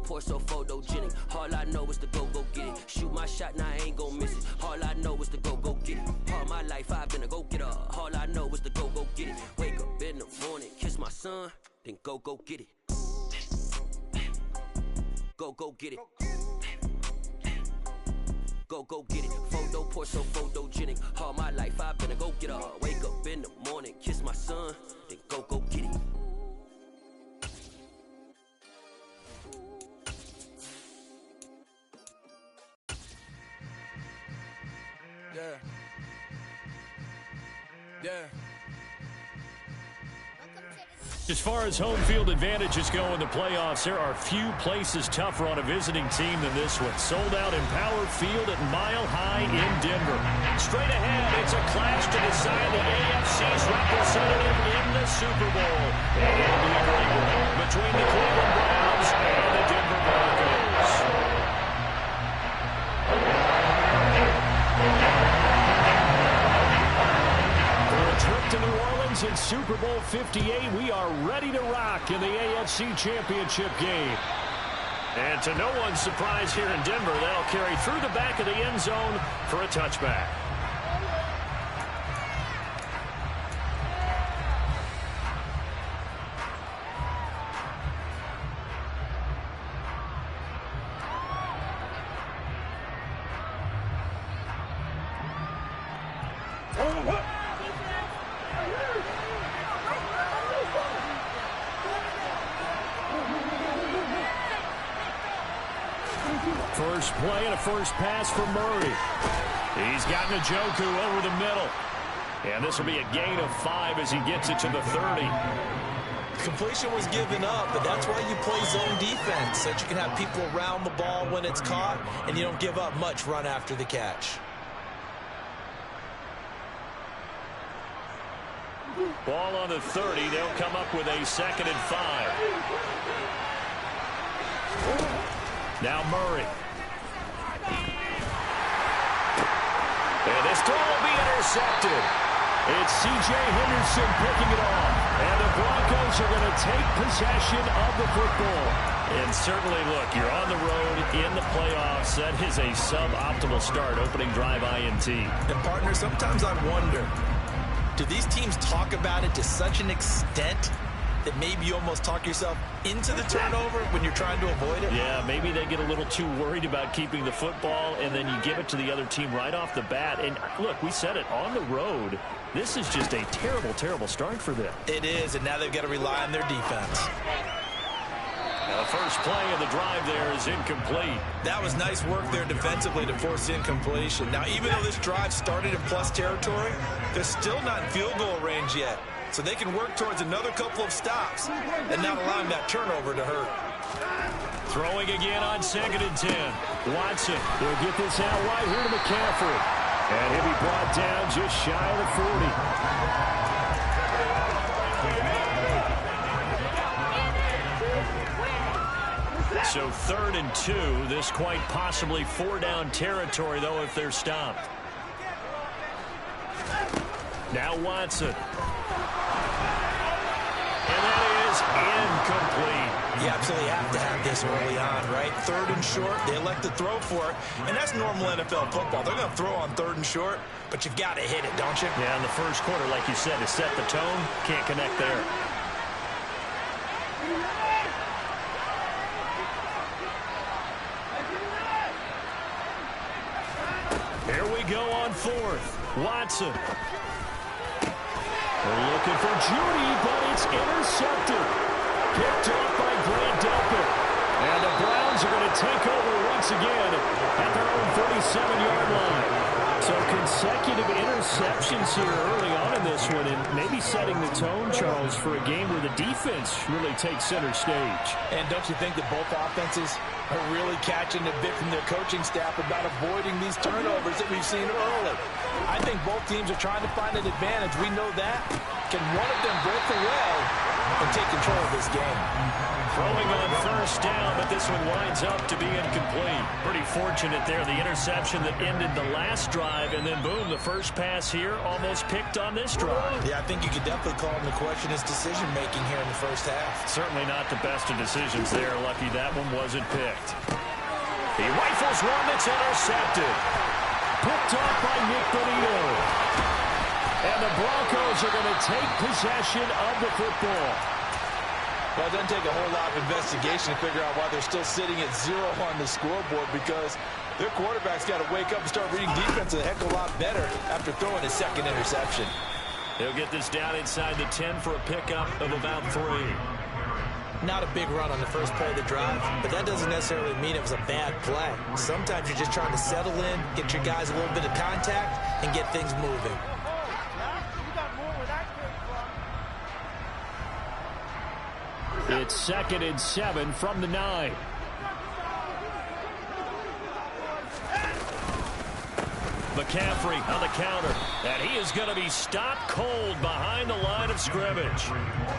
pour so photogenic. All I know is to go get it. Shoot my shot, now I ain't gon' miss it. All I know is to go get it. All my life I've been a go-getter. All I know is to go get it. Wake up in the morning, kiss my son, then go get it. Go get it. Go get it. Photo pour so photogenic. All my life I've been a go-getter. Wake up in the morning, kiss my son, then go get it. Yeah. As far as home field advantages go in the playoffs, there are few places tougher on a visiting team than this one. Sold out Empower Field at Mile High in Denver. Straight ahead, it's a clash to decide the AFC's representative in the Super Bowl. And it'll be a great one between the Cleveland Browns and the Denver Broncos. Trip to New Orleans in Super Bowl 58. We are ready to rock in the AFC Championship game. And to no one's surprise here in Denver, that'll carry through the back of the end zone for a touchback. First play and a first pass for Murray. He's got Njoku over the middle. And this will be a gain of 5 as he gets it to the 30. Completion was given up, but that's why you play zone defense, so that you can have people around the ball when it's caught, and you don't give up much run after the catch. Ball on the 30. They'll come up with a 2nd and 5. Now Murray. And this throw will be intercepted. It's C.J. Henderson picking it off. And the Broncos are going to take possession of the football. And certainly, look, you're on the road in the playoffs. That is a suboptimal start, opening drive INT. And, partner, sometimes I wonder, do these teams talk about it to such an extent that maybe you almost talk yourself into the turnover when you're trying to avoid it? Yeah, maybe they get a little too worried about keeping the football, and then you give it to the other team right off the bat. And, look, we said it, on the road, this is just a terrible, terrible start for them. It is, and now they've got to rely on their defense. Now, the first play of the drive there is incomplete. That was nice work there defensively to force incompletion. Now, even though this drive started in plus territory, they're still not in field goal range yet. So they can work towards another couple of stops and not allowing that turnover to hurt. Throwing again on 2nd and 10. Watson will get this out wide here to McCaffrey. And he'll be brought down just shy of the 40. So 3rd and 2. This quite possibly 4-down territory, though, if they're stopped. Now Watson. And that is incomplete. You absolutely have to have this early on, right? 3rd and short, they elect to throw for it. And that's normal NFL football. They're going to throw on 3rd and short, but you've got to hit it, don't you? Yeah, in the first quarter, like you said, to set the tone, can't connect there. Here we go on 4th. Watson. They're looking for Judy, but it's intercepted. Picked off by Grant Delpit. And the Browns are going to take over once again at their own 37-yard line. So consecutive interceptions here early on in this one, and maybe setting the tone, Charles, for a game where the defense really takes center stage. And don't you think that both offenses are really catching a bit from their coaching staff about avoiding these turnovers that we've seen early? I think both teams are trying to find an advantage. We know that. Can one of them break away? and take control of this game. Throwing on first down, but this one winds up to be incomplete. Pretty fortunate there, the interception that ended the last drive, and then boom, the first pass here almost picked on this drive. Yeah, I think you could definitely call him to question his decision-making here in the first half. Certainly not the best of decisions there. Lucky that one wasn't picked. He rifles one that's intercepted. Picked off by Nick Bonito. And the Broncos are going to take possession of the football. Well, it doesn't take a whole lot of investigation to figure out why they're still sitting at 0 on the scoreboard, because their quarterback's got to wake up and start reading defense a heck of a lot better after throwing his second interception. They'll get this down inside the 10 for a pickup of about 3. Not a big run on the first play of the drive, but that doesn't necessarily mean it was a bad play. Sometimes you're just trying to settle in, get your guys a little bit of contact, and get things moving. It's 2nd and 7 from the 9. McCaffrey on the counter, and he is going to be stopped cold behind the line of scrimmage.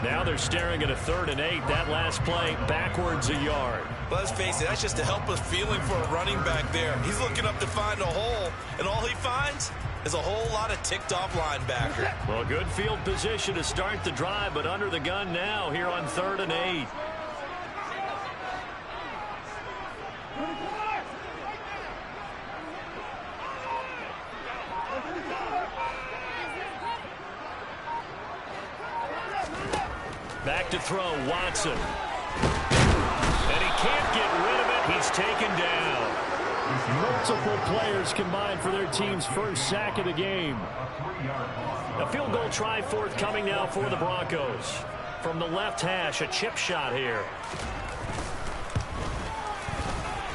Now they're staring at a 3rd and 8. That last play backwards a yard. Let's face it, that's just a helpless feeling for a running back there. He's looking up to find a hole, and all he finds is a whole lot of ticked-off linebacker. Well, good field position to start the drive, but under the gun now here on 3rd and 8. Back to throw, Watson. And he can't get rid of it. He's taken down. Multiple players combined for their team's first sack of the game. A field goal try forthcoming now for the Broncos. From the left hash, a chip shot here.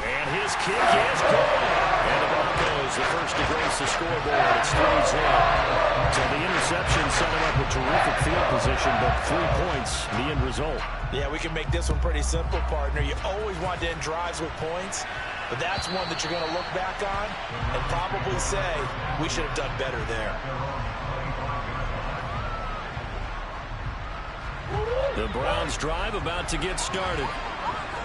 And his kick is good. And the Broncos, the first to grace the scoreboard. It's 3-0. So the interception set him up with terrific field position, but 3 points, the end result. Yeah, we can make this one pretty simple, partner. You always want to end drives with points, but that's one that you're going to look back on and probably say, we should have done better there. The Browns drive about to get started.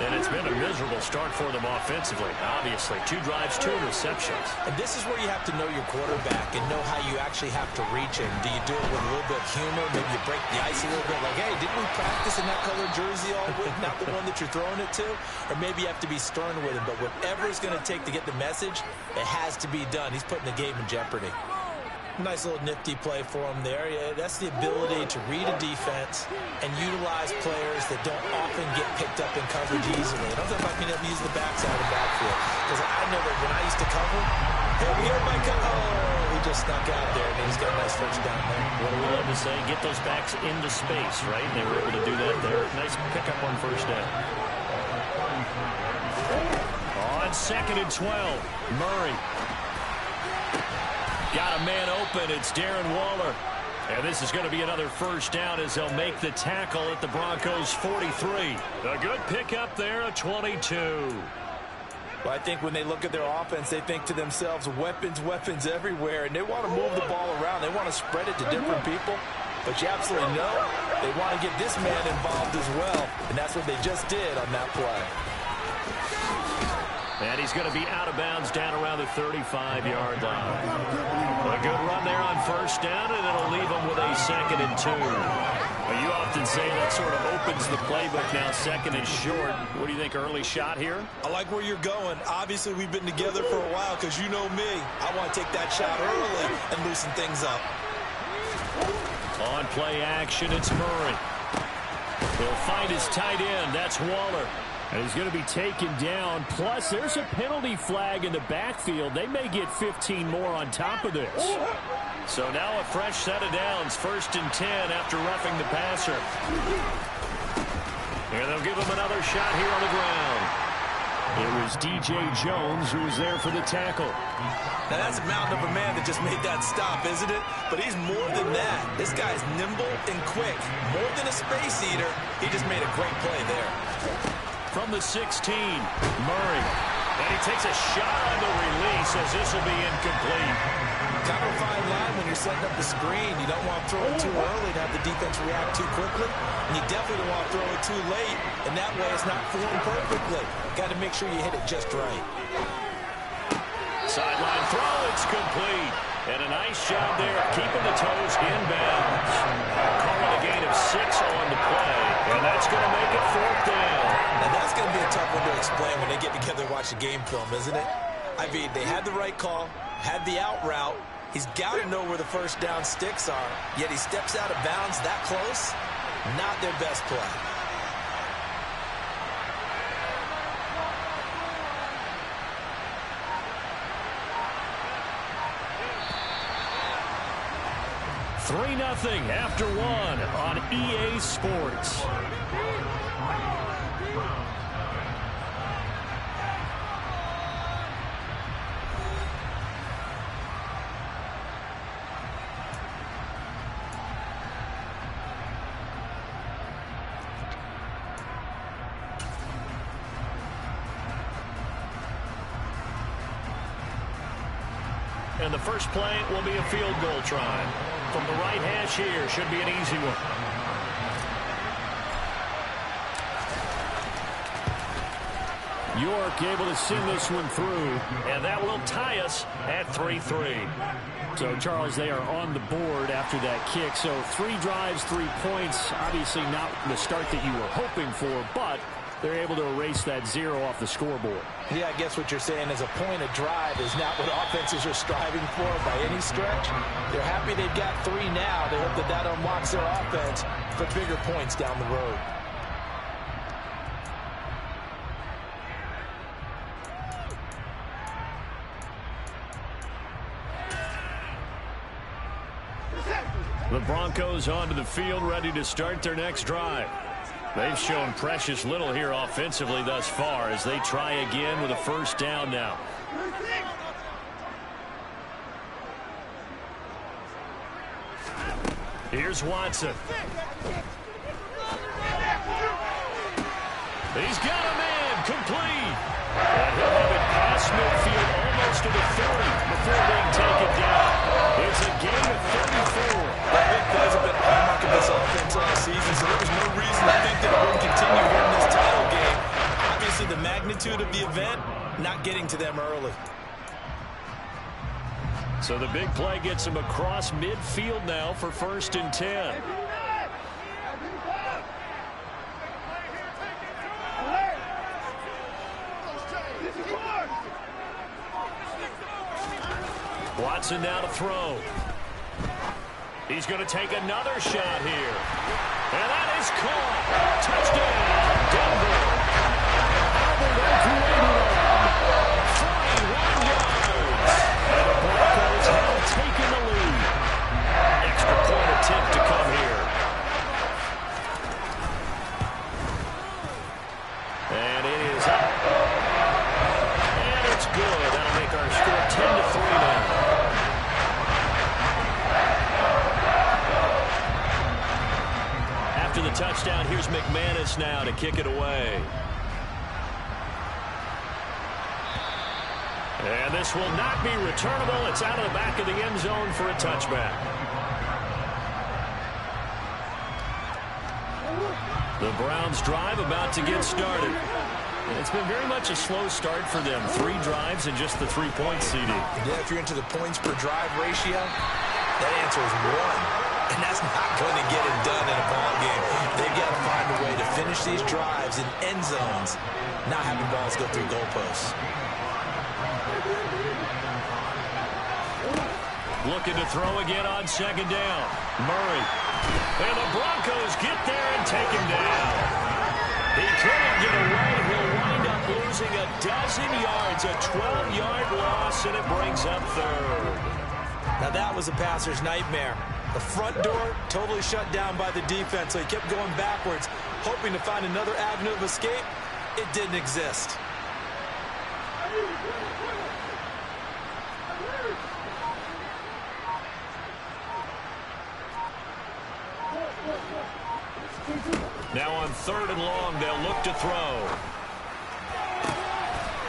And it's been a miserable start for them offensively. Obviously, 2 drives, 2 interceptions. And this is where you have to know your quarterback and know how you actually have to reach him. Do you do it with a little bit of humor? Maybe you break the ice a little bit, like, hey, didn't we practice in that color jersey all week, not the one that you're throwing it to? Or maybe you have to be stern with him. But whatever it's going to take to get the message, it has to be done. He's putting the game in jeopardy. Nice little nifty play for him there. Yeah, that's the ability to read a defense and utilize players that don't often get picked up in coverage easily. I don't know if I can ever use the backside of the backfield, because I never, when I used to cover, hey, we got my cover. Oh, he just snuck out there, and he's got a nice first down there. What do we love to say? Get those backs into space, right? They were able to do that there. Nice pickup on first down. On 2nd and 12, Murray. Got a man open. It's Darren Waller. And this is going to be another first down as they'll make the tackle at the Broncos' 43. A good pickup there, a 22. Well, I think when they look at their offense, they think to themselves, weapons, weapons everywhere, and they want to move the ball around. They want to spread it to different people. But you absolutely know they want to get this man involved as well, and that's what they just did on that play. And he's going to be out of bounds down around the 35-yard line. A good run there on first down, and it'll leave him with a 2nd and 2. Well, you often say that sort of opens the playbook now, 2nd and short. What do you think, early shot here? I like where you're going. Obviously, we've been together for a while, because you know me. I want to take that shot early and loosen things up. On play action, it's Murray. He'll find his tight end. That's Waller. And he's going to be taken down. Plus, there's a penalty flag in the backfield. They may get 15 more on top of this. So now a fresh set of downs. 1st and 10 after roughing the passer. And they'll give him another shot here on the ground. It was DJ Jones who was there for the tackle. Now, that's a mountain of a man that just made that stop, isn't it? But he's more than that. This guy's nimble and quick. More than a space eater. He just made a great play there. From the 16, Murray. And he takes a shot on the release as this will be incomplete. Kind of a fine line when you're setting up the screen. You don't want to throw it too early to have the defense react too quickly, and you definitely don't want to throw it too late, and that way it's not formed perfectly. Got to make sure you hit it just right. Sideline throw, it's complete. And a nice job there of keeping the toes in bounds. Calling a gain of 6 on the play, and that's going to make it 4th down. Now that's going to be a tough one to explain when they get together and watch the game film, isn't it? I mean, they had the right call, had the out route. He's got to know where the first down sticks are, yet he steps out of bounds that close. Not their best play. Three 3-0 after 1 on EA Sports. And the first play will be a field goal try. From the right hash here, should be an easy one. York able to send this one through, and that will tie us at 3-3. So, Charles, they are on the board after that kick. So 3 drives, 3 points. Obviously not the start that you were hoping for, but they're able to erase that 0 off the scoreboard. Yeah, I guess what you're saying is a point of drive is not what offenses are striving for by any stretch. They're happy they've got 3 now. They hope that that unlocks their offense for bigger points down the road. The Broncos onto the field, ready to start their next drive. They've shown precious little here offensively thus far as they try again with a first down now. Here's Watson. He's got a man complete. And he'll have it past midfield almost to the 30 before being taken down. It's a gain of 34. That big plays have been a hallmark of this offense all season, so there was no reason to think that it wouldn't continue winning this title game. Obviously, the magnitude of the event, not getting to them early. So the big play gets him across midfield now for 1st and 10. Watson now to throw. He's going to take another shot here. And that is caught. Touchdown, Denver. Albert 41 yards. And the Broncos have taken the lead. Extra point attempt to come here. And it is up. And it's good. That'll make our score 10-3 now. After the touchdown, here's McManus now to kick it away. And this will not be returnable. It's out of the back of the end zone for a touchback. The Browns drive about to get started. And it's been very much a slow start for them. 3 drives and just the 3-point CD. Yeah, if you're into the points per drive ratio, that answer is 1. And that's not going to get it done in a ball game. They've got to find a way to finish these drives in end zones, not having balls go through goalposts. Looking to throw again on 2nd down. Murray. And the Broncos get there and take him down. He couldn't get away. He'll wind up losing a dozen yards, a 12-yard loss, and it brings up 3rd. Now that was a passer's nightmare. The front door totally shut down by the defense, so he kept going backwards, hoping to find another avenue of escape. It didn't exist. Now on 3rd and long, they'll look to throw.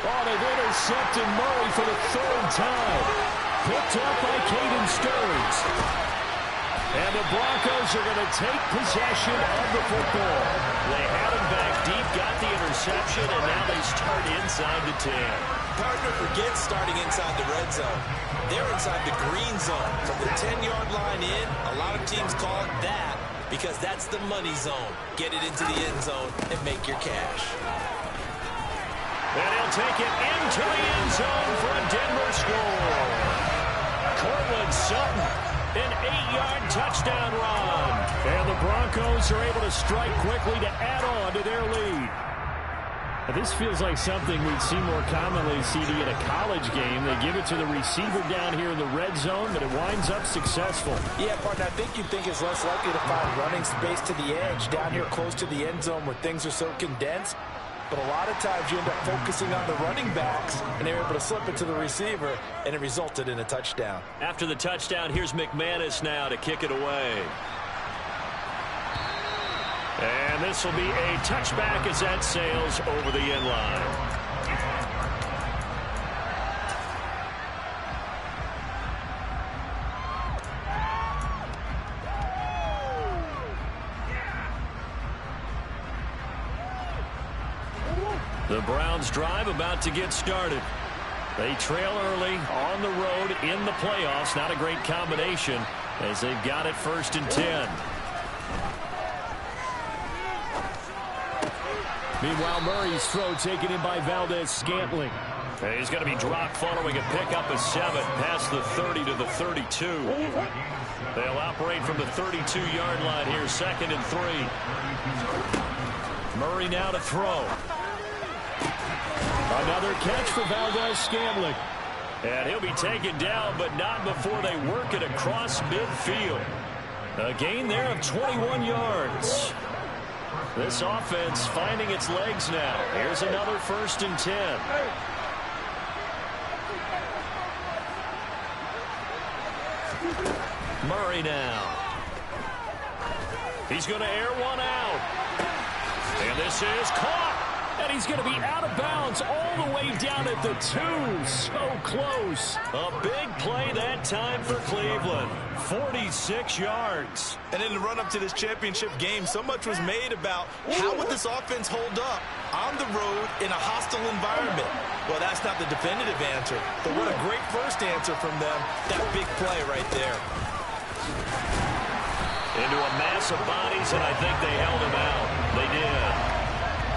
Oh, they've intercepted Murray for the 3rd time. Picked up by Caden Stearns. And the Broncos are going to take possession of the football. They had him back deep, got the interception, and now they start inside the 10. Partner forgets starting inside the red zone. They're inside the green zone. From the 10-yard line in, a lot of teams call it that because that's the money zone. Get it into the end zone and make your cash. And he'll take it into the end zone for a Denver score. Cortland Sutton, an 8-yard touchdown run. And the Broncos are able to strike quickly to add on to their lead. This feels like something we'd see more commonly, CD, in a college game. They give it to the receiver down here in the red zone, but it winds up successful. Yeah, partner, I think you'd think it's less likely to find running space to the edge down here close to the end zone where things are so condensed. But a lot of times you end up focusing on the running backs, and they're able to slip it to the receiver, and it resulted in a touchdown. After the touchdown, here's McManus now to kick it away. And this will be a touchback as that sails over the end line. The Browns drive about to get started. They trail early on the road in the playoffs. Not a great combination as they've got it 1st and 10. Meanwhile, Murray's throw taken in by Valdez-Scantling. And he's going to be dropped following a pickup of 7 past the 30 to the 32. They'll operate from the 32-yard line here, 2nd and 3. Murray now to throw. Another catch for Valdez-Scantling. And he'll be taken down, but not before they work it across midfield. A gain there of 21 yards. This offense finding its legs now. Here's another 1st and 10. Murray now. He's going to air one out. And this is caught. And he's going to be out of bounds all the way down at the 2. So close. A big play that time for Cleveland. 46 yards. And in the run-up to this championship game, so much was made about how would this offense hold up on the road in a hostile environment. Well, that's not the definitive answer, but what a great first answer from them. That big play right there. Into a mass of bodies, and I think they held him out. They did.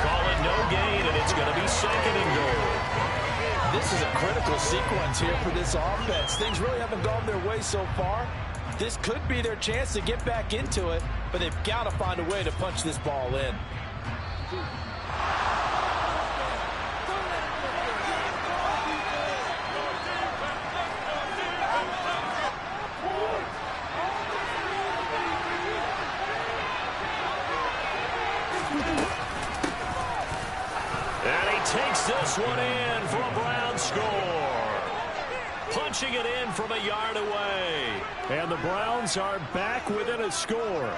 Call it no gain, and it's going to be 2nd and goal. This is a critical sequence here for this offense. Things really haven't gone their way so far. This could be their chance to get back into it, but they've got to find a way to punch this ball in. Takes this one in for a Brown score. Punching it in from a yard away. And the Browns are back within a score.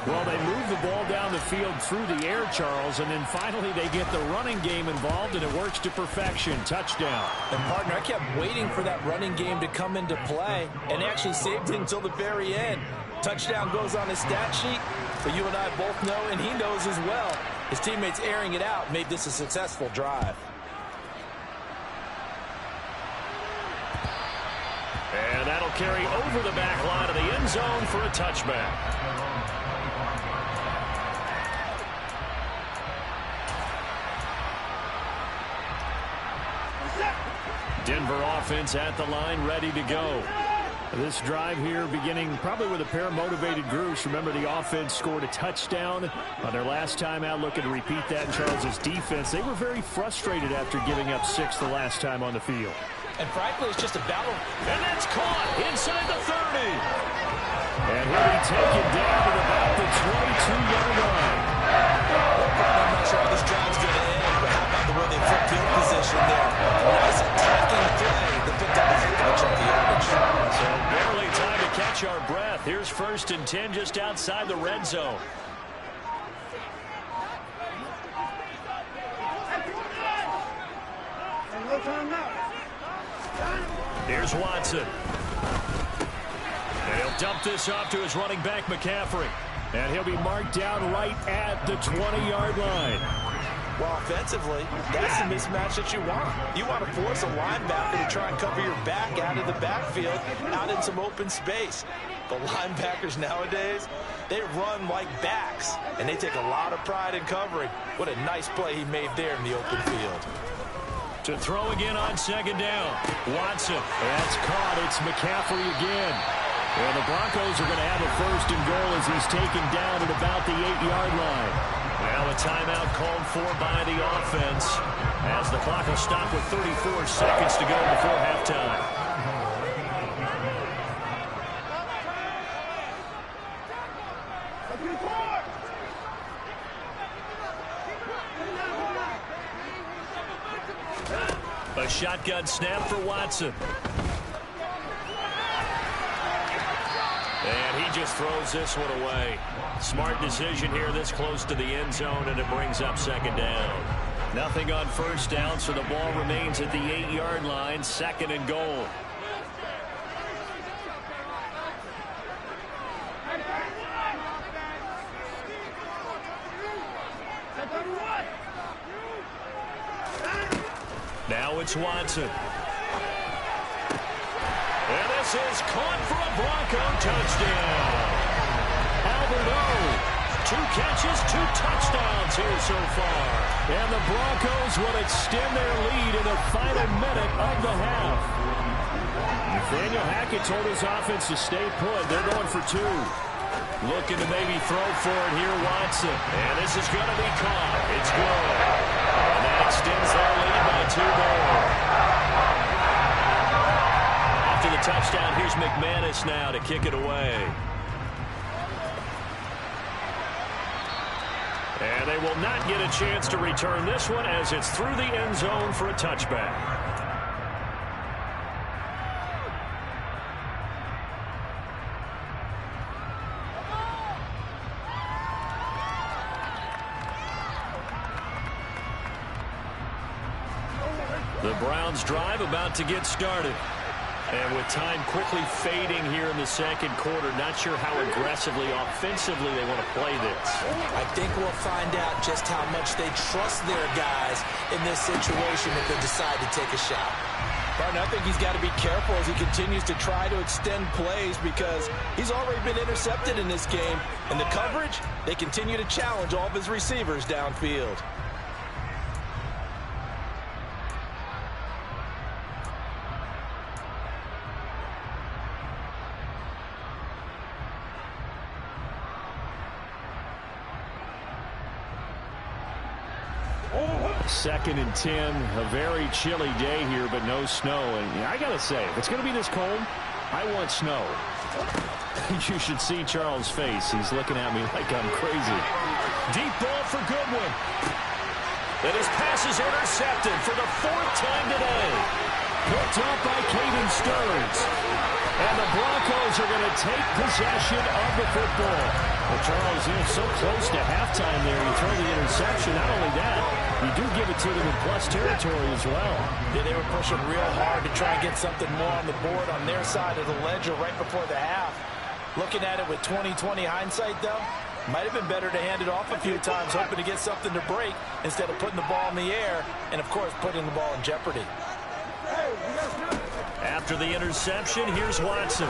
Well, they move the ball down the field through the air, Charles, and then finally they get the running game involved, and it works to perfection. Touchdown. And, partner, I kept waiting for that running game to come into play, and actually saved it until the very end. Touchdown goes on his stat sheet, but you and I both know, and he knows as well, his teammates airing it out made this a successful drive. And that'll carry over the back line of the end zone for a touchback. Denver offense at the line, ready to go. This drive here beginning probably with a pair of motivated groups. Remember, the offense scored a touchdown on their last time out, looking to repeat that in Charles's defense. They were very frustrated after giving up 6 the last time on the field. And frankly, it's just a battle. And that's caught inside the 30. And he'll be taken down to about the 22-yard line. I'm not sure how this drive's going to end, but how about the way they flip field position there? Nice attacking play that picked up a heck of a chunk of yardage. So barely time to catch our breath. Here's 1st and 10 just outside the red zone. Here's Watson. And he'll dump this off to his running back, McCaffrey. And he'll be marked down right at the 20-yard line. Well, offensively, that's the mismatch that you want. You want to force a linebacker to try and cover your back out of the backfield, out in some open space. The linebackers nowadays, they run like backs, and they take a lot of pride in covering. What a nice play he made there in the open field. To throw again on second down. Watson. That's caught. It's McCaffrey again. And the Broncos are going to have a first and goal as he's taken down at about the 8-yard line. Now a timeout called for by the offense as the clock will stop with 34 seconds to go before halftime. A shotgun snap for Watson. And he just throws this one away. Smart decision here this close to the end zone, and it brings up second down. Nothing on first down, so the ball remains at the 8-yard line, second and goal. Now it's Watson. And this is caught for a Bronco touchdown. Albert 2 catches, 2 touchdowns here so far. And the Broncos will extend their lead in the final minute of the half. Nathaniel Hackett told his offense to stay put. They're going for 2. Looking to maybe throw for it here, Watson. And this is going to be caught. It's good. And that extends their lead by 2 more. After the touchdown, here's McManus now to kick it away. And they will not get a chance to return this one as it's through the end zone for a touchback. The Browns drive about to get started. And with time quickly fading here in the second quarter, not sure how aggressively, offensively they want to play this. I think we'll find out just how much they trust their guys in this situation if they decide to take a shot. Barton, I think he's got to be careful as he continues to try to extend plays because he's already been intercepted in this game. And the coverage, they continue to challenge all of his receivers downfield. Second and 10, a very chilly day here, but no snow. And I got to say, if it's going to be this cold, I want snow. You should see Charles' face. He's looking at me like I'm crazy. Deep ball for Goodwin. And his pass is intercepted for the 4th time today. Picked up by Caden Stearns. And the Broncos are going to take possession of the football. Well, Charles, you're so close to halftime there. You throw the interception. Not only that, you do give it to them in plus territory as well. Yeah, they were pushing real hard to try and get something more on the board on their side of the ledger right before the half. Looking at it with 20/20 hindsight, though, might have been better to hand it off a few times, hoping to get something to break instead of putting the ball in the air and, of course, putting the ball in jeopardy. After the interception, here's Watson.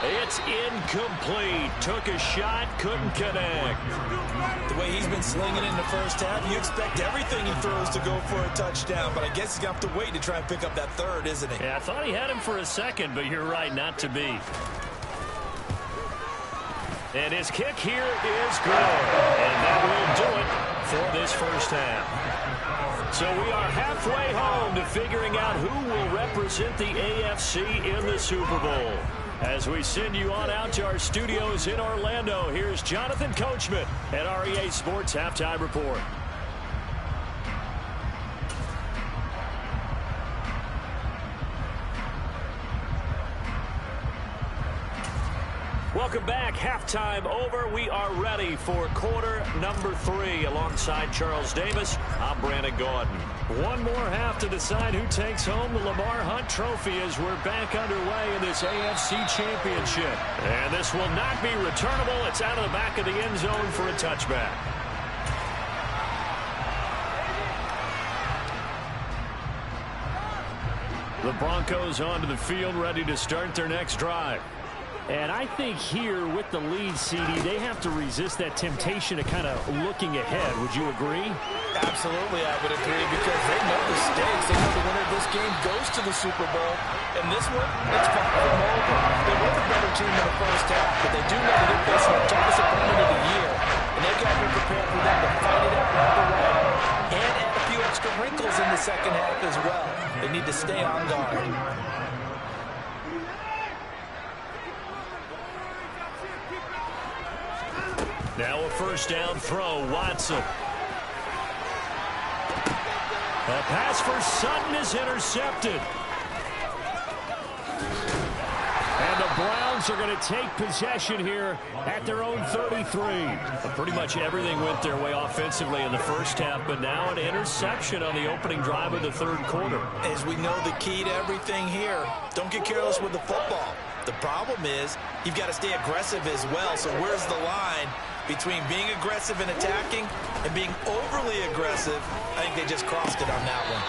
It's incomplete. Took a shot, couldn't connect. The way he's been slinging in the first half, you expect everything he throws to go for a touchdown, but I guess he's going to have to wait to try and pick up that third, isn't he? Yeah, I thought he had him for a second, but you're right, not to be. And his kick here is good. And that will do it for this first half. So we are halfway home to figuring out who will represent the AFC in the Super Bowl. As we send you on out to our studios in Orlando, here's Jonathan Coachman at REA Sports Halftime Report. Welcome back. Halftime over. We are ready for quarter number 3. Alongside Charles Davis, I'm Brandon Gaudin. One more half to decide who takes home the Lamar Hunt Trophy as we're back underway in this AFC Championship. And this will not be returnable. It's out of the back of the end zone for a touchback. The Broncos onto the field, ready to start their next drive. And I think here with the lead, CD, they have to resist that temptation of kind of looking ahead. Would you agree? Absolutely, I would agree, because they know the stakes. They know the winner of this game goes to the Super Bowl. And this one, it's far from over. They were the better team in the first half, but they do know that they're facing the toughest opponent of the year. And they've got to be prepared for them to fight it out right away and add a few extra wrinkles in the second half as well. They need to stay on guard. Now a first down throw, Watson. A pass for Sutton is intercepted. And the Browns are going to take possession here at their own 33. Pretty much everything went their way offensively in the first half, but now an interception on the opening drive of the third quarter. As we know, the key to everything here, don't get careless with the football. The problem is you've got to stay aggressive as well. So where's the line between being aggressive and attacking and being overly aggressive? I think they just crossed it on that one.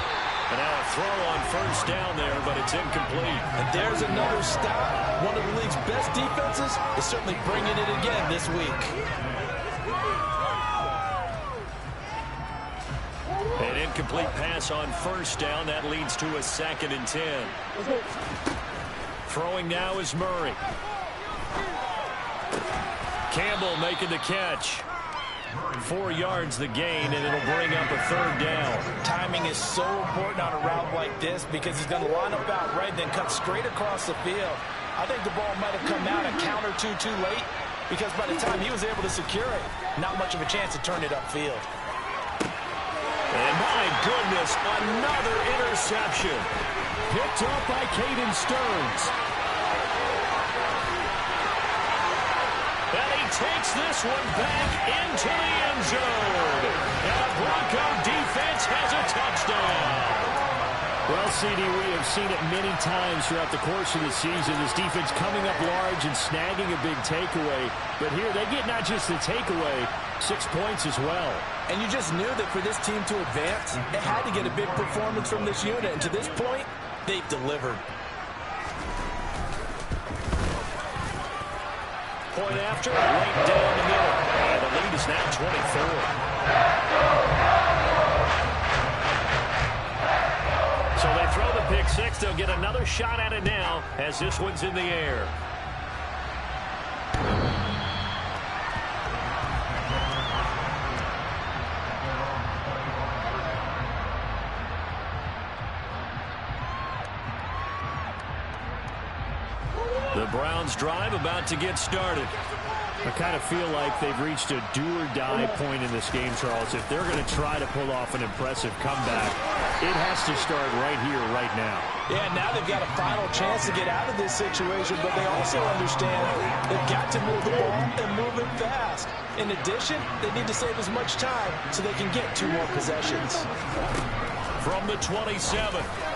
And now a throw on first down there, but it's incomplete. And there's another stop. One of the league's best defenses is certainly bringing it again this week. An incomplete pass on first down. That leads to a 2nd and 10. Throwing now is Murray. Campbell making the catch. 4 yards the gain, and it'll bring up a third down. Timing is so important on a route like this because he's going to line up out right, then cut straight across the field. I think the ball might have come out a count or two too late because by the time he was able to secure it, not much of a chance to turn it upfield. And my goodness, another interception. Picked up by Caden Stearns. And he takes this one back into the end zone. And the Bronco defense has a touchdown. Well, CD, we have seen it many times throughout the course of the season. This defense coming up large and snagging a big takeaway. But here they get not just the takeaway, 6 points as well. And you just knew that for this team to advance, it had to get a big performance from this unit. And to this point, they've delivered. Point after, right down the middle. And the lead is now 24. So they throw the pick six. They'll get another shot at it now as this one's in the air. The Browns drive about to get started. I kind of feel like they've reached a do-or-die point in this game, Charles. If they're going to try to pull off an impressive comeback, it has to start right here, right now. Yeah, now they've got a final chance to get out of this situation, but they also understand they've got to move the ball and move it fast. In addition, they need to save as much time so they can get 2 more possessions. From the 27,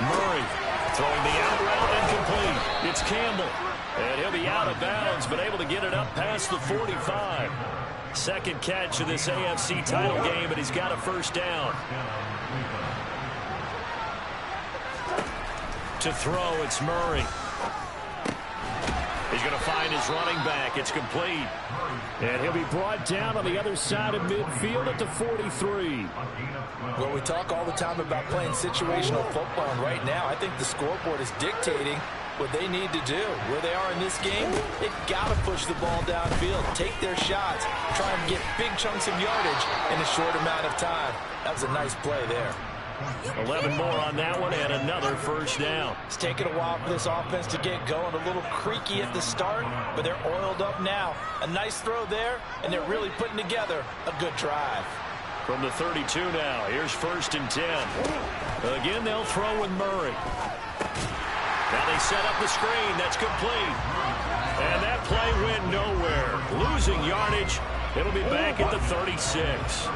Murray throwing the out route incomplete. It's Campbell. And he'll be out of bounds, but able to get it up past the 45. Second catch of this AFC title game, and he's got a first down. To throw, it's Murray. He's going to find his running back. It's complete. And he'll be brought down on the other side of midfield at the 43. Well, we talk all the time about playing situational football, and right now I think the scoreboard is dictating what they need to do. Where they are in this game, they've got to push the ball downfield, take their shots, try and get big chunks of yardage in a short amount of time. That was a nice play there. 11 more on that one and another first down. It's taken a while for this offense to get going. A little creaky at the start, but they're oiled up now. A nice throw there, and they're really putting together a good drive. From the 32 now, here's 1st and 10. Again, they'll throw with Murray. Now they set up the screen. That's complete. And And that play went nowhere. Losing yardage. It'll be back at the 36.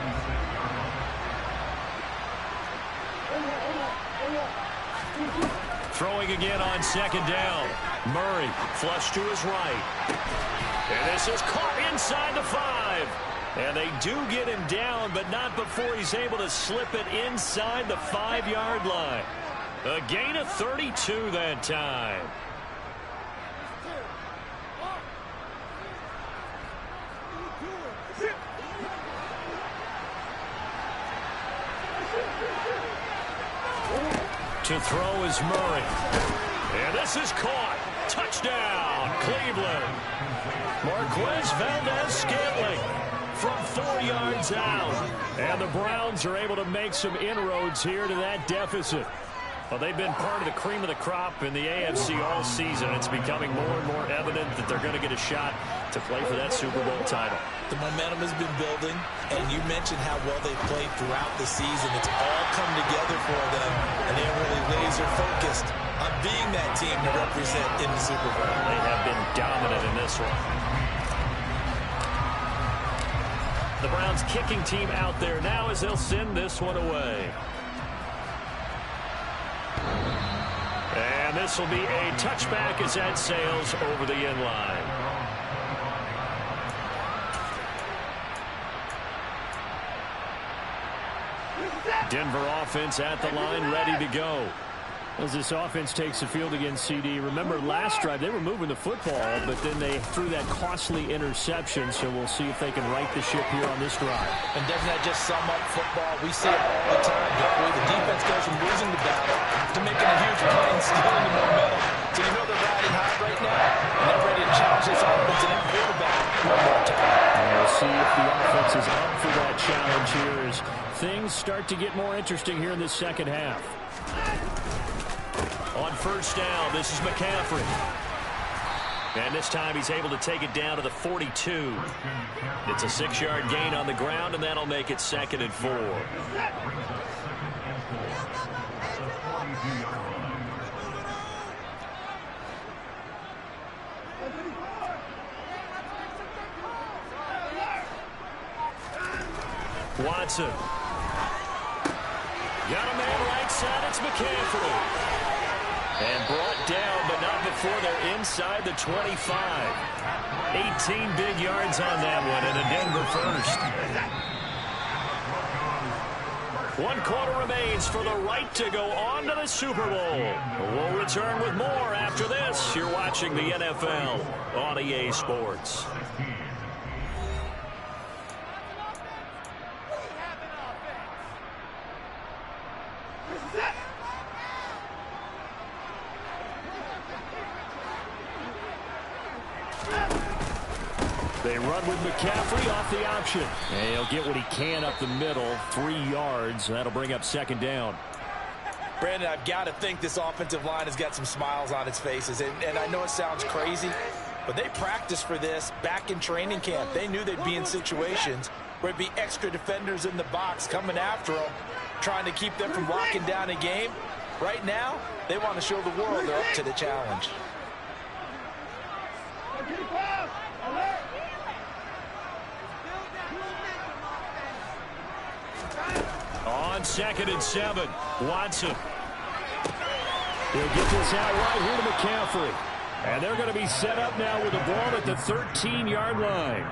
Throwing again on second down. Murray flush to his right. And this is caught inside the 5. And they do get him down, but not before he's able to slip it inside the 5-yard line. A gain of 32 that time. To throw is Murray. And this is caught. Touchdown, Cleveland. Marquez Valdez-Scantling from 4 yards out. And the Browns are able to make some inroads here to that deficit. Well, they've been part of the cream of the crop in the AFC all season. It's becoming more and more evident that they're going to get a shot to play for that Super Bowl title. The momentum has been building, and you mentioned how well they've played throughout the season. It's all come together for them, and they're really laser-focused on being that team to represent in the Super Bowl. They have been dominant in this one. The Browns kicking team out there now as they'll send this one away. And this will be a touchback as that sails over the end line. Denver offense at the line, ready to go. As this offense takes the field against CD, remember last drive they were moving the football, but then they threw that costly interception, so we'll see if they can right the ship here on this drive. And doesn't that just sum up football? We see it all the time, don't we? The defense goes from losing the battle to making a huge play and stealing the momentum. So you know they're riding high right now, and they're ready to challenge this offense and that quarterback one more time. And we'll see if the offense is up for that challenge here as things start to get more interesting here in the second half. On first down, this is McCaffrey. And this time he's able to take it down to the 42. It's a 6-yard gain on the ground, and that'll make it 2nd and 4. Watson. Got a man right side. It's McCaffrey. And brought down, but not before they're inside the 25. 18 big yards on that one, and a Denver first. 1 quarter remains for the right to go on to the Super Bowl. We'll return with more after this. You're watching the NFL on EA Sports. They run with McCaffrey off the option. And he'll get what he can up the middle, 3 yards. That'll bring up 2nd down. Brandon, I've got to think this offensive line has got some smiles on its faces. And I know it sounds crazy, but they practiced for this back in training camp. They knew they'd be in situations where it'd be extra defenders in the box coming after them, trying to keep them from locking down a game. Right now, they want to show the world they're up to the challenge. On 2nd and 7, Watson. He'll get this out right here to McCaffrey. And they're going to be set up now with the ball at the 13-yard line.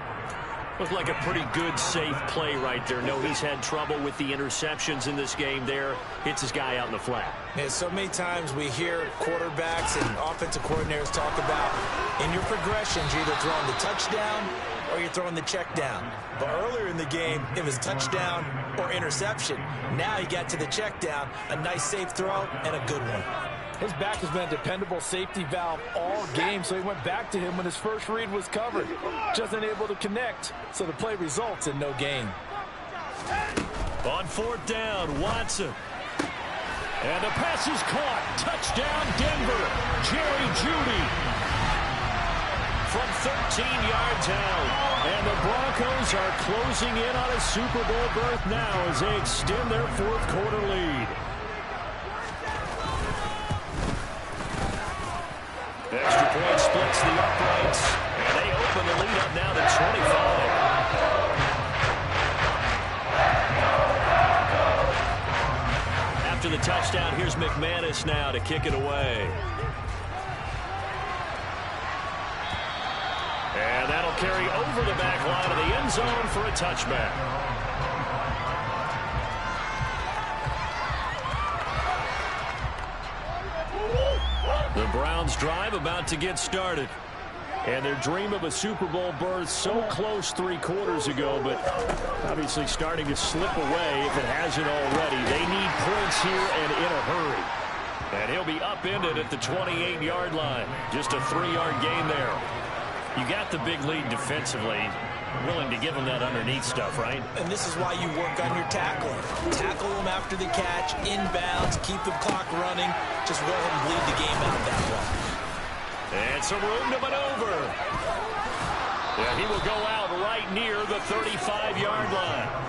Looked like a pretty good, safe play right there. No, he's had trouble with the interceptions in this game there. Hits his guy out in the flat. Yeah, so many times we hear quarterbacks and offensive coordinators talk about in your progressions, you're either throwing the touchdown or you're throwing the check down. But earlier in the game, it was touchdown or interception. Now you got to the check down, a nice safe throw, and a good one. His back has been a dependable safety valve all game, so he went back to him when his first read was covered. Just unable to connect, so the play results in no gain. On 4th down, Watson. And the pass is caught. Touchdown, Denver. Jerry Jeudy from 13 yards out. And the Broncos are closing in on a Super Bowl berth now as they extend their 4th quarter lead. Extra point splits the uprights. Lewis now to kick it away. And that'll carry over the back line of the end zone for a touchback. The Browns drive about to get started. And their dream of a Super Bowl berth so close 3 quarters ago, but obviously starting to slip away if it hasn't already. They need points here and in a hurry. And he'll be upended at the 28-yard line. Just a 3-yard gain there. You got the big lead defensively. Willing to give them that underneath stuff, right? And this is why you work on your tackling. Tackle them after the catch, inbounds, keep the clock running. Just go ahead and bleed the game out that way. And some room to maneuver. Yeah, he will go out right near the 35-yard line.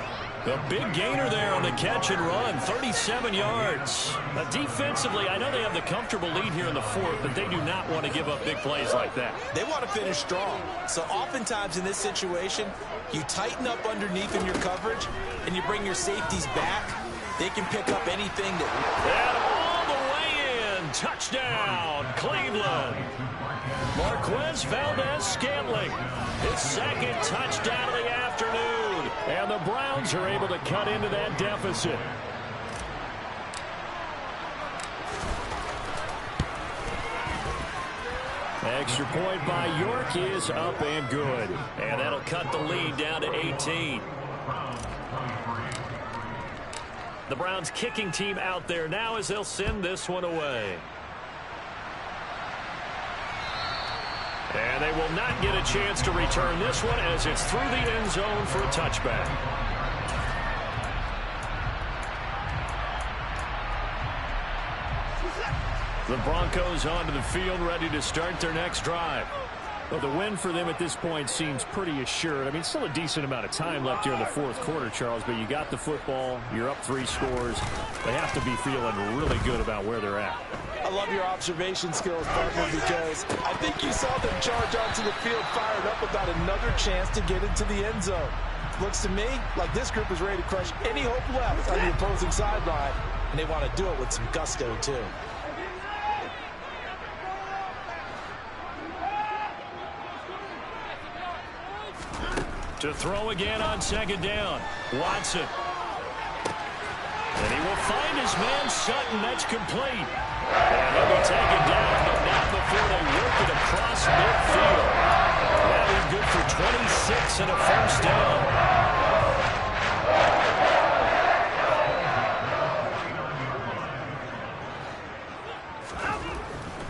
The big gainer there on the catch and run, 37 yards. Defensively, I know they have the comfortable lead here in the 4th, but they do not want to give up big plays like that. They want to finish strong. So oftentimes in this situation, you tighten up underneath in your coverage, and you bring your safeties back. They can pick up anything that... And all the way in. Touchdown, Cleveland. Marquez Valdez-Scantling. His 2nd touchdown of the afternoon. And the Browns are able to cut into that deficit. Extra point by York is up and good. And that'll cut the lead down to 18. The Browns kicking team out there now as they'll send this one away. And they will not get a chance to return this one as it's through the end zone for a touchback. The Broncos onto the field, ready to start their next drive. Well, the win for them at this point seems pretty assured. I mean, still a decent amount of time left here in the 4th quarter, Charles, but you got the football, you're up 3 scores. They have to be feeling really good about where they're at. I love your observation skills, partner, because I think you saw them charge onto the field fired up about another chance to get into the end zone. Looks to me like this group is ready to crush any hope left on the opposing sideline, and they want to do it with some gusto, too. To throw again on 2nd down. Watson. And he will find his man Sutton. That's complete. And he'll be taken down, but not before they work it across midfield. That is good for 26 and a 1st down.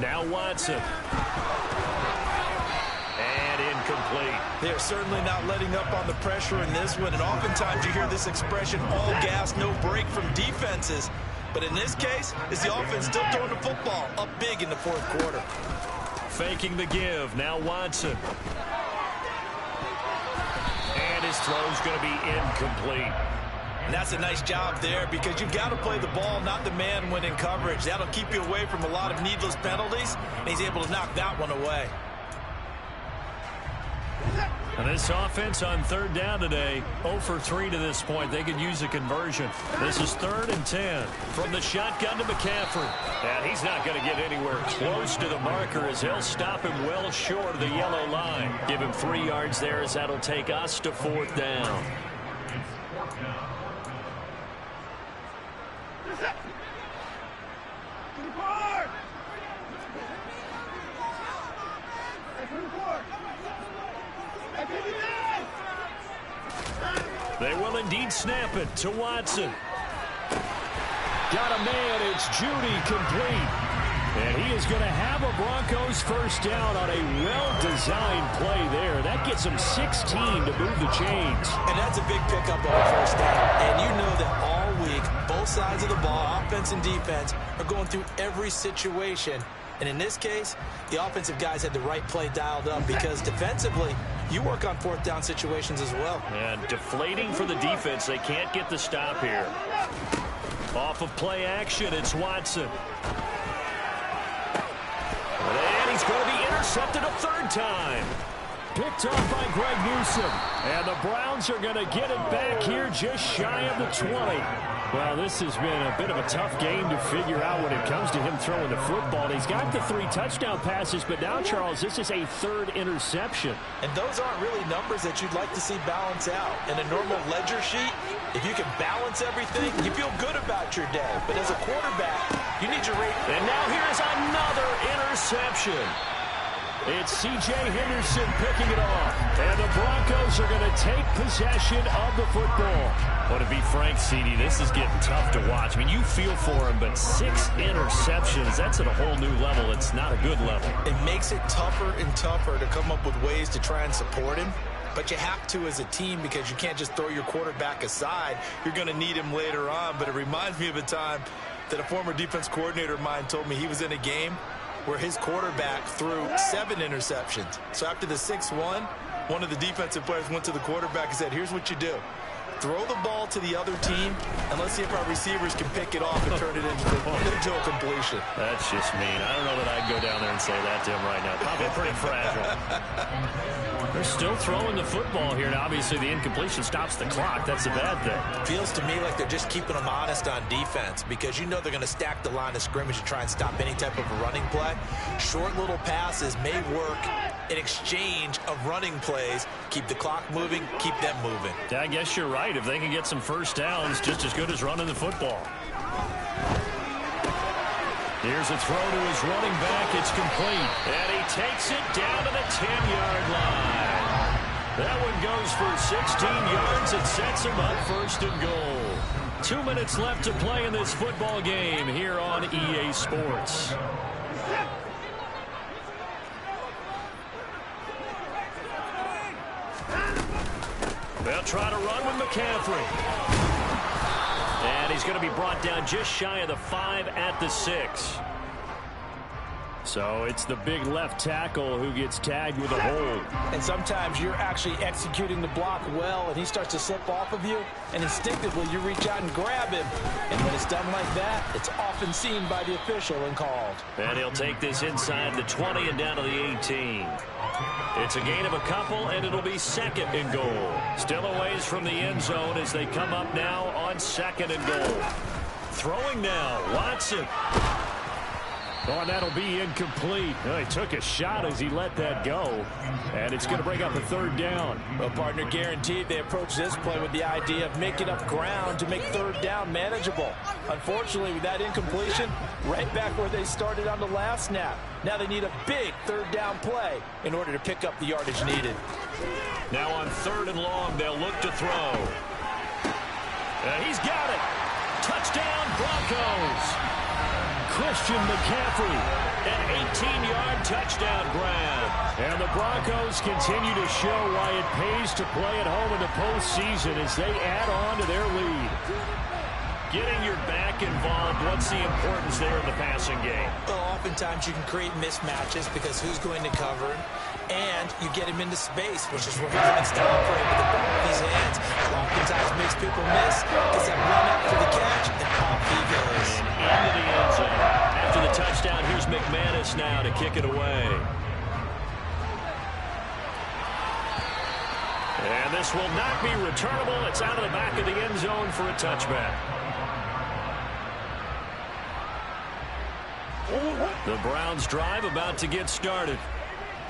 Now Watson. Incomplete. They are certainly not letting up on the pressure in this one, and oftentimes you hear this expression, all gas, no break from defenses. But in this case, is the offense still throwing the football up big in the 4th quarter. Faking the give. Now Watson. And his throw's going to be incomplete. And that's a nice job there because you've got to play the ball, not the man when in coverage. That'll keep you away from a lot of needless penalties, and he's able to knock that one away. And this offense on 3rd down today, 0 for 3 to this point. They could use a conversion. This is 3rd and 10 from the shotgun to McCaffrey. And he's not going to get anywhere close to the marker as they'll stop him well short of the yellow line. Give him 3 yards there as that'll take us to 4th down. They will indeed snap it to Watson. Got a man, it's Judy, complete. And he is going to have a Broncos 1st down on a well-designed play there. That gets him 16 to move the chains. And that's a big pickup on a 1st down. And you know that all week, both sides of the ball, offense and defense, are going through every situation. And in this case, the offensive guys had the right play dialed up because defensively, you work on 4th down situations as well. And deflating for the defense. They can't get the stop here. Off of play action, it's Watson. And he's going to be intercepted a 3rd time. Picked off by Greg Newsome. And the Browns are going to get it back here just shy of the 20. Well, this has been a bit of a tough game to figure out when it comes to him throwing the football. He's got the 3 touchdown passes, but now, Charles, this is a 3rd interception. And those aren't really numbers that you'd like to see balance out. In a normal ledger sheet, if you can balance everything, you feel good about your day. But as a quarterback, you need your rate. And now here's another interception. It's C.J. Henderson picking it off. And the Broncos are going to take possession of the football. Well, to be frank, CD, this is getting tough to watch. I mean, you feel for him, but 6 interceptions, that's at a whole new level. It's not a good level. It makes it tougher and tougher to come up with ways to try and support him. But you have to as a team because you can't just throw your quarterback aside. You're going to need him later on. But it reminds me of a time that a former defense coordinator of mine told me he was in a game where his quarterback threw 7 interceptions. So after the 6th one of the defensive players went to the quarterback and said, here's what you do. Throw the ball to the other team, and let's see if our receivers can pick it off and turn it into a completion. That's just mean. I don't know that I'd go down there and say that to him right now. Probably pretty fragile. They're still throwing the football here, and obviously the incompletion stops the clock. That's a bad thing. Feels to me like they're just keeping them honest on defense because you know they're going to stack the line of scrimmage and try and stop any type of a running play. Short little passes may work in exchange of running plays. Keep the clock moving, keep them moving. Yeah, I guess you're right. If they can get some first downs, just as good as running the football. Here's a throw to his running back. It's complete. And he takes it down to the 10-yard line. That one goes for 16 yards. It sets him up 1st and goal. 2 minutes left to play in this football game here on EA Sports. They'll try to run with McCaffrey. And he's going to be brought down just shy of the 5 at the 6. So it's the big left tackle who gets tagged with a hold. And sometimes you're actually executing the block well, and he starts to slip off of you, and instinctively you reach out and grab him. And when it's done like that, it's often seen by the official and called. And he'll take this inside the 20 and down to the 18. It's a gain of a couple, and it'll be 2nd and goal. Still a ways from the end zone as they come up now on 2nd and goal. Throwing now, Watson. Oh, and that'll be incomplete. He took a shot as he let that go. And it's going to bring up a 3rd down. Well, partner, guaranteed they approach this play with the idea of making up ground to make 3rd down manageable. Unfortunately, with that incompletion, right back where they started on the last snap. Now they need a big 3rd down play in order to pick up the yardage needed. Now on 3rd and long, they'll look to throw. He's got it. Touchdown, Broncos. Christian McCaffrey, an 18-yard touchdown grab. And the Broncos continue to show why it pays to play at home in the postseason as they add on to their lead. Getting your back involved, what's the importance there in the passing game? Well, oftentimes you can create mismatches because who's going to cover him, and you get him into space, which is where he wants to operate with the ball in his hands. Oftentimes makes people miss, gets that run up for the catch, and off he goes. And into the end zone. After the touchdown, here's McManus now to kick it away. And this will not be returnable. It's out of the back of the end zone for a touchback. The Browns drive about to get started.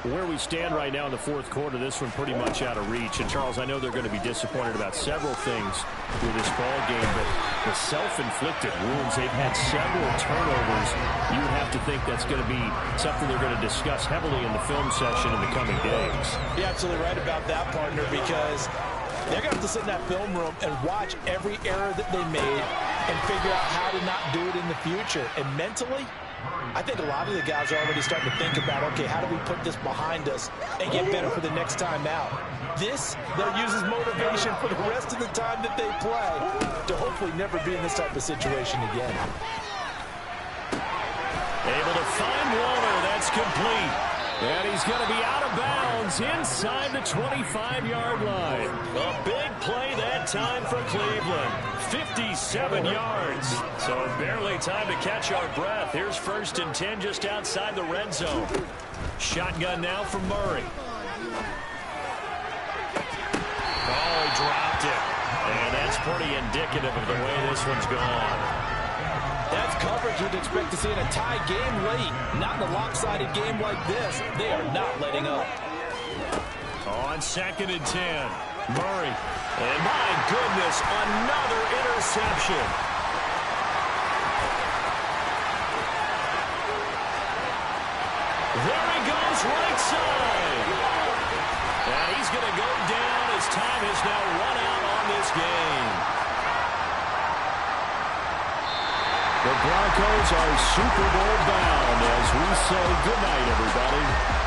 Where we stand right now in the 4th quarter, this one pretty much out of reach. And, Charles, I know they're going to be disappointed about several things with this ball game, but the self-inflicted wounds, they've had several turnovers. You would have to think that's going to be something they're going to discuss heavily in the film session in the coming days. You're absolutely right about that, partner, because they're going to have to sit in that film room and watch every error that they made and figure out how to not do it in the future. And mentally, I think a lot of the guys are already starting to think about, okay, how do we put this behind us and get better for the next time out? This, they'll use as motivation for the rest of the time that they play to hopefully never be in this type of situation again. Able to find Warner. That's complete. And he's going to be out of bounds inside the 25-yard line. A big play that time for Cleveland. 57 yards. So barely time to catch our breath. Here's 1st and 10 just outside the red zone. Shotgun now from Murray. Oh, he dropped it. And that's pretty indicative of the way this one's gone. That's coverage you'd expect to see in a tie game late. Not in a lopsided game like this. They are not letting up. On 2nd and 10, Murray. And my goodness, another interception. There he goes, right side. And he's going to go down as time has now run out on this game. The Broncos are Super Bowl bound as we say goodnight, everybody.